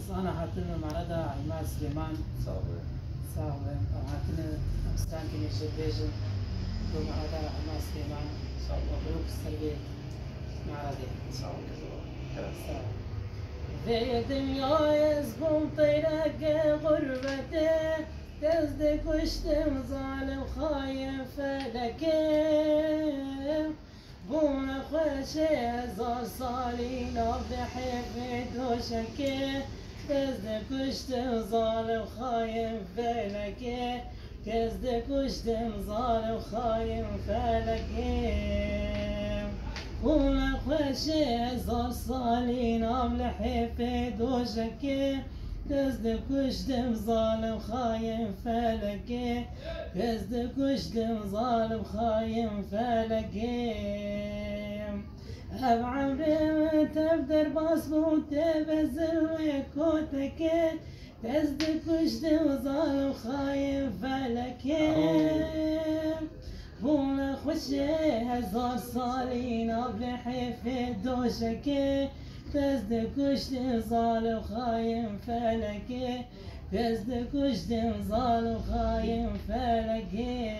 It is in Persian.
أنا هاتنا معرضة عماد سليمان صعبة هاتنا أمستان كني جبيجن دو معرضة عماد سليمان وبروك السربية معرضة صعبة في دنيا يزبون طيرك غربته تصدق وشتم ظالم خايف فلكي بونا خوشه زار سالين بحفظ دوشكي تصدق وشتم ظالم خايف فلكي تصدق وشتم ظالم خايف فلكي بونا خوشه زار سالين بحفظ دوشكي تصدق وشتم ظالم خاين فلكي تصدق وشتم ظالم خاين فلكي أب عمري تبدر بصموت تبزل وكوتكي تصدق وشتم ظالم خاين فلكي بونا خوشي هزار صالين بلحفة دوشكي تصدق وشتم ظالم خاين فلكي تصدق وشتم ظالم خاين فلكي